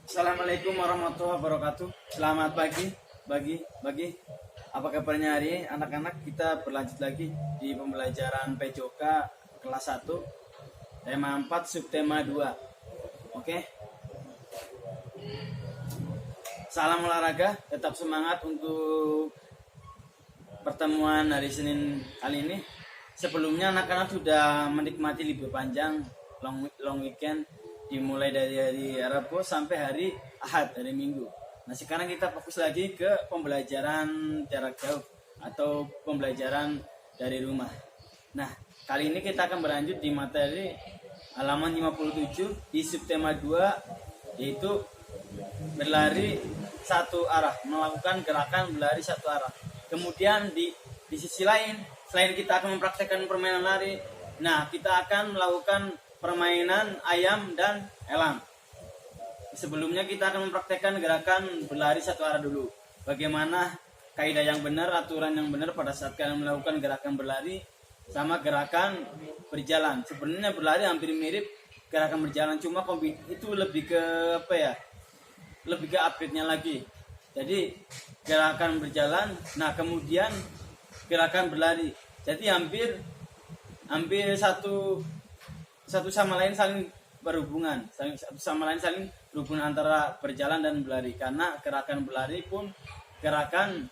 Assalamualaikum warahmatullahi wabarakatuh. Selamat pagi. Apa kabarnya hari ini? Anak-anak, kita berlanjut lagi di pembelajaran PJOK kelas 1, tema 4, subtema 2. Oke. Salam olahraga, tetap semangat untuk pertemuan hari Senin kali ini. Sebelumnya anak-anak sudah menikmati libur panjang, long weekend, dimulai dari hari Rabu sampai hari Ahad, hari Minggu. Nah, sekarang kita fokus lagi ke pembelajaran jarak jauh atau pembelajaran dari rumah. Nah, kali ini kita akan berlanjut di materi halaman 57 di subtema 2, yaitu berlari satu arah, melakukan gerakan berlari satu arah. Kemudian di sisi lain, selain kita akan mempraktekkan permainan lari, nah kita akan melakukan permainan ayam dan elang. Sebelumnya kita akan mempraktekkan gerakan berlari satu arah dulu. Bagaimana kaidah yang benar, aturan yang benar pada saat kalian melakukan gerakan berlari sama gerakan berjalan. Sebenarnya berlari hampir mirip gerakan berjalan, cuma itu lebih ke lebih ke upgrade-nya lagi. Jadi gerakan berjalan, nah kemudian gerakan berlari. Jadi hampir satu sama lain saling berhubungan, saling berhubungan antara berjalan dan berlari, karena gerakan berlari pun gerakan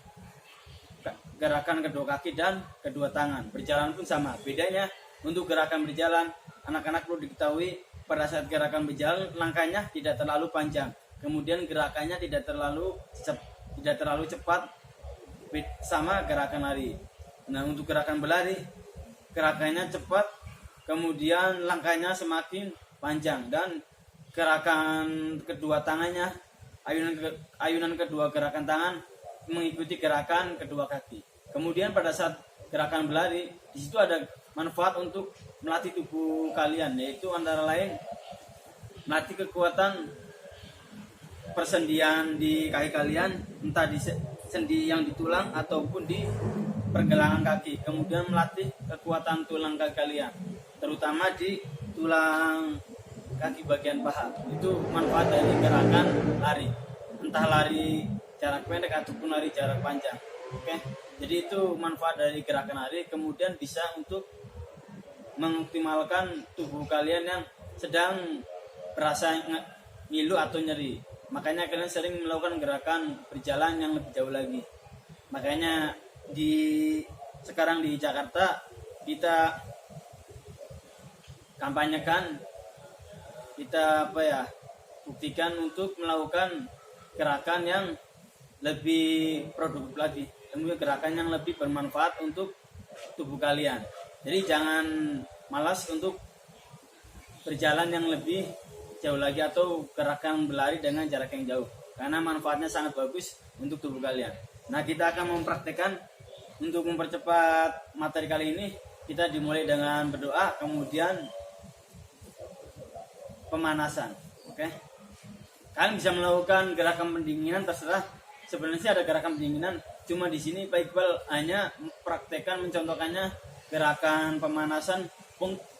kedua kaki dan kedua tangan. Berjalan pun sama. Bedanya untuk gerakan berjalan, anak-anak perlu diketahui pada saat gerakan berjalan langkahnya tidak terlalu panjang, kemudian gerakannya tidak terlalu cepat sama gerakan lari. Nah, untuk gerakan berlari gerakannya cepat, kemudian langkahnya semakin panjang, dan gerakan kedua tangannya, ayunan kedua gerakan tangan mengikuti gerakan kedua kaki. Kemudian pada saat gerakan berlari, di situ ada manfaat untuk melatih tubuh kalian, yaitu antara lain melatih kekuatan persendian di kaki kalian, entah di sendi yang di tulang ataupun di pergelangan kaki. Kemudian melatih kekuatan tulang kaki kalian, terutama di tulang kaki bagian paha. Itu manfaat dari gerakan lari, entah lari jarak pendek ataupun lari jarak panjang. Oke, jadi itu manfaat dari gerakan lari. Kemudian bisa untuk mengoptimalkan tubuh kalian yang sedang berasa ngilu atau nyeri. Makanya kalian sering melakukan gerakan berjalan yang lebih jauh lagi. Makanya sekarang di Jakarta kita kampanyekan, kita buktikan untuk melakukan gerakan yang lebih produktif lagi, gerakan yang lebih bermanfaat untuk tubuh kalian. Jadi jangan malas untuk berjalan yang lebih jauh lagi atau gerakan berlari dengan jarak yang jauh, karena manfaatnya sangat bagus untuk tubuh kalian. Nah, kita akan mempraktekkan. Untuk mempercepat materi kali ini, kita dimulai dengan berdoa, kemudian pemanasan. Oke. Kalian bisa melakukan gerakan pendinginan, terserah. Sebenarnya sih ada gerakan pendinginan, cuma di sini Pak Iqbal hanya mencontohkannya gerakan pemanasan.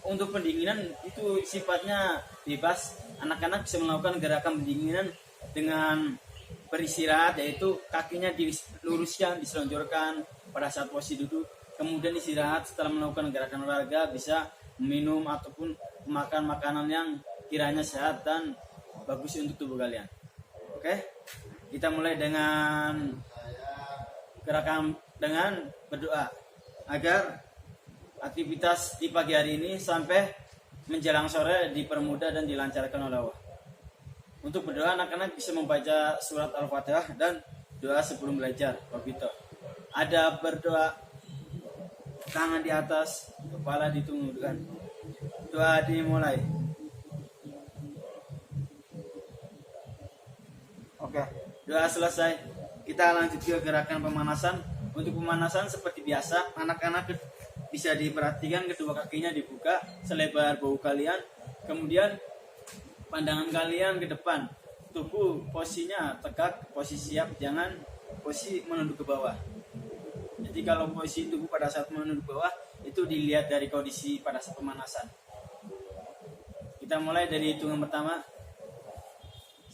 Untuk pendinginan itu sifatnya bebas. Anak-anak bisa melakukan gerakan pendinginan dengan beristirahat, yaitu kakinya diluruskan, diselonjorkan pada saat posisi duduk, kemudian istirahat. Setelah melakukan gerakan olahraga bisa minum ataupun makan makanan yang kiranya sehat dan bagus untuk tubuh kalian. Oke, kita mulai dengan gerakan dengan berdoa agar aktivitas di pagi hari ini sampai menjelang sore dipermudah dan dilancarkan oleh Allah. Untuk berdoa, anak-anak bisa membaca surat Al-Fatihah dan doa sebelum belajar. Wabito. Ada berdoa, tangan di atas, kepala ditundukkan. Doa dimulai. Oke, doa selesai. Kita lanjut ke gerakan pemanasan. Untuk pemanasan seperti biasa, anak-anak bisa diperhatikan kedua kakinya dibuka selebar bahu kalian. Kemudian pandangan kalian ke depan. Tubuh posisinya tegak, posisi siap, jangan posisi menunduk ke bawah. Jadi kalau posisi tubuh pada saat menunduk ke bawah itu dilihat dari kondisi pada saat pemanasan. Kita mulai dari hitungan pertama.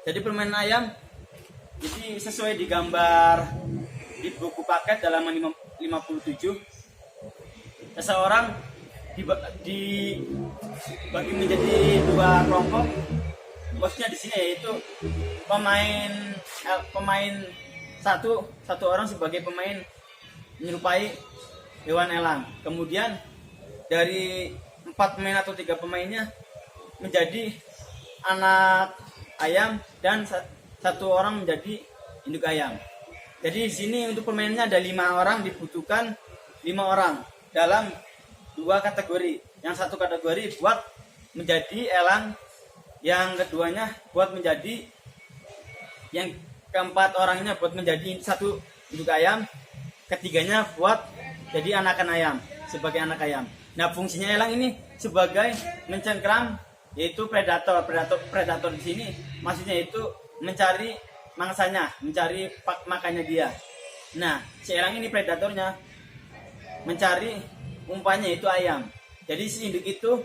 Jadi permainan ayam jadi sesuai di gambar di buku paket halaman 57, seseorang dibagi menjadi dua kelompok. Maksudnya di sini yaitu pemain satu orang sebagai pemain menyerupai hewan elang. Kemudian dari 4 pemain atau 3 pemainnya menjadi anak ayam dan satu orang menjadi induk ayam. Jadi di sini untuk permainannya ada 5 orang, dibutuhkan 5 orang dalam 2 kategori. Yang satu kategori buat menjadi elang, yang keduanya buat menjadi, yang keempat orangnya buat menjadi satu induk ayam, ketiganya buat jadi anakan ayam, sebagai anak ayam. Nah, fungsinya elang ini sebagai mencengkram, yaitu predator di sini maksudnya itu mencari mangsanya, mencari makannya dia. Nah, si elang ini predatornya mencari umpannya itu ayam. Jadi si induk itu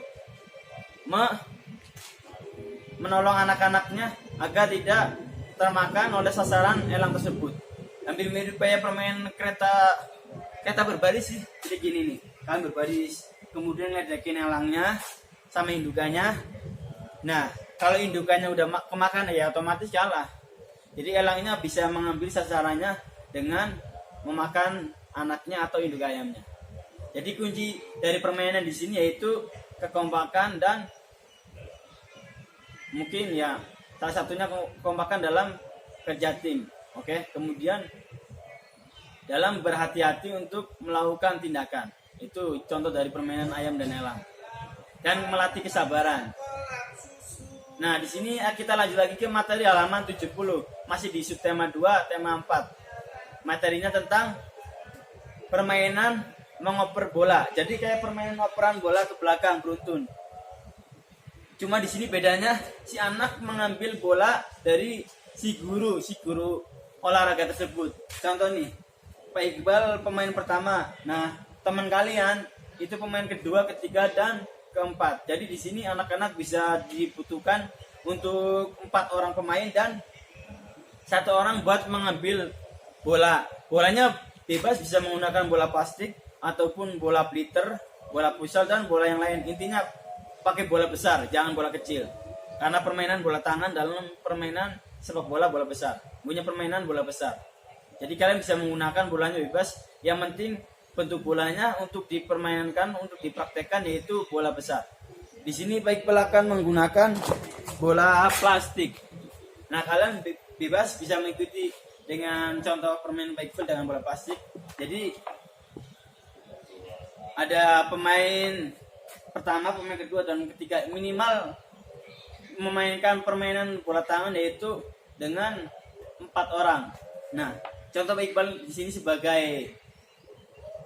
menolong anak-anaknya agar tidak termakan oleh sasaran elang tersebut. Hampir mirip kayak permainan kereta berbaris sih. Jadi gini nih, kalian berbaris, kemudian ngeledekin elangnya sama indukannya. Nah, kalau indukannya udah kemakan ya otomatis kalah. Jadi elangnya bisa mengambil sasarannya dengan memakan anaknya atau induk ayamnya. Jadi kunci dari permainan di sini yaitu kekompakan dan mungkin ya salah satunya kekompakan dalam kerja tim. Oke, kemudian dalam berhati-hati untuk melakukan tindakan. Itu contoh dari permainan ayam dan elang. Dan melatih kesabaran. Nah, di sini kita lanjut lagi ke materi halaman 70. Masih di subtema 2, tema 4. Materinya tentang permainan mengoper bola. Jadi kayak permainan operan bola ke belakang beruntun. Cuma di sini bedanya si anak mengambil bola dari si guru olahraga tersebut. Contoh nih, Pak Iqbal pemain pertama. Nah, teman kalian itu pemain kedua, ketiga, dan keempat. Jadi di sini anak-anak bisa dibutuhkan untuk 4 orang pemain dan 1 orang buat mengambil bola. Bolanya bebas, bisa menggunakan bola plastik ataupun bola glitter, bola futsal, dan bola yang lain. Intinya pakai bola besar, jangan bola kecil. Karena permainan bola tangan dalam permainan sepak bola besar. Punya permainan bola besar. Jadi kalian bisa menggunakan bolanya bebas. Yang penting bentuk bolanya untuk dipermainkan, untuk dipraktekkan yaitu bola besar. Di sini baik pelakan menggunakan bola plastik. Nah, kalian bebas bisa mengikuti dengan contoh permainan baik dengan bola plastik. Jadi ada pemain pertama, pemain kedua, dan ketiga minimal memainkan permainan bola tangan yaitu dengan 4 orang. Nah, contoh Pak Iqbal di sini sebagai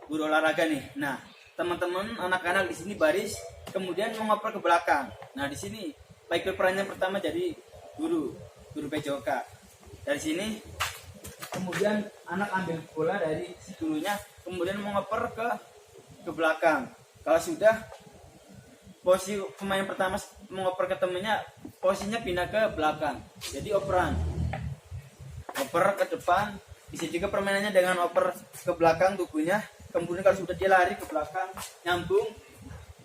guru olahraga nih. Nah, teman-teman anak-anak di sini baris, kemudian mengoper ke belakang. Nah, di sini Pak Iqbal perannya pertama jadi guru PJOK. Dari sini kemudian anak ambil bola dari si gurunya, kemudian mengoper ke belakang. Kalau sudah posisi pemain pertama mengoper ke temennya, posisinya pindah ke belakang. Jadi oper ke depan. Bisa juga permainannya dengan oper ke belakang tubuhnya. Kemudian kalau sudah dia lari ke belakang, nyambung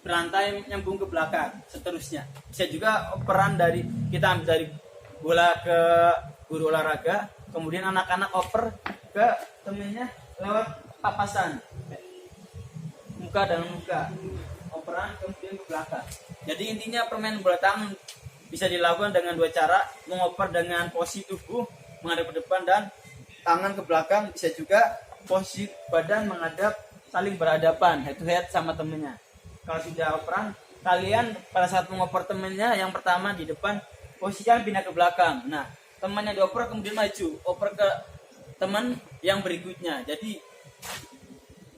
berantai, nyambung ke belakang, seterusnya. Bisa juga operan dari kita ambil dari bola ke guru olahraga, kemudian anak-anak oper ke temennya lewat papasan, muka dengan muka, operan kemudian ke belakang. Jadi intinya permainan bola tangan bisa dilakukan dengan 2 cara, mengoper dengan posisi tubuh menghadap ke depan dan tangan ke belakang. Bisa juga posisi badan menghadap, saling berhadapan, head to head sama temennya. Kalau sudah operan, kalian pada saat mengoper temennya yang pertama di depan, posisinya pindah ke belakang. Nah, temannya dioper kemudian maju, oper ke teman yang berikutnya. Jadi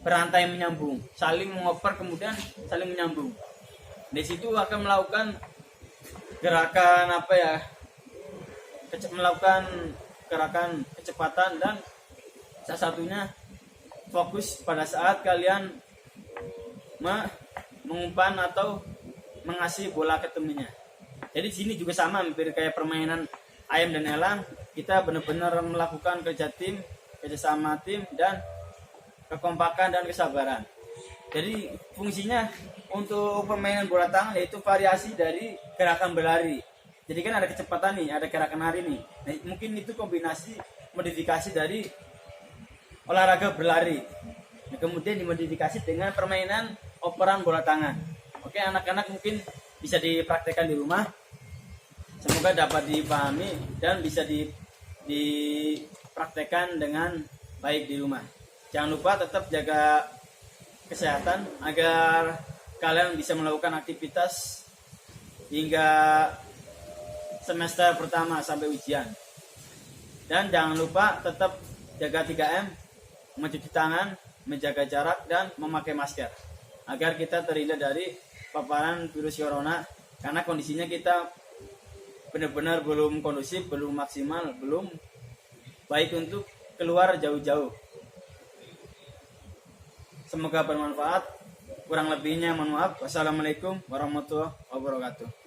berantai menyambung, saling mengoper kemudian saling menyambung. Di situ akan melakukan gerakan melakukan gerakan kecepatan, dan salah satunya fokus pada saat kalian mengumpan atau mengasih bola ke temennya. Jadi sini juga sama, hampir kayak permainan ayam dan elang, kita benar-benar melakukan kerjasama tim, dan kekompakan dan kesabaran. Jadi fungsinya untuk permainan bola tangan yaitu variasi dari gerakan berlari. Jadi kan ada kecepatan nih, ada gerakan lari nih. Nah, mungkin itu kombinasi modifikasi dari olahraga berlari. Nah, kemudian dimodifikasi dengan permainan operan bola tangan. Oke, anak-anak mungkin bisa dipraktekkan di rumah. Semoga dapat dipahami dan bisa dipraktekkan dengan baik di rumah. Jangan lupa tetap jaga kesehatan agar kalian bisa melakukan aktivitas hingga semester pertama sampai ujian. Dan jangan lupa tetap jaga 3M, mencuci tangan, menjaga jarak, dan memakai masker agar kita terhindar dari paparan virus corona, karena kondisinya kita benar-benar belum kondusif, belum maksimal, belum baik untuk keluar jauh-jauh. Semoga bermanfaat. Kurang lebihnya mohon maaf. Wassalamualaikum warahmatullahi wabarakatuh.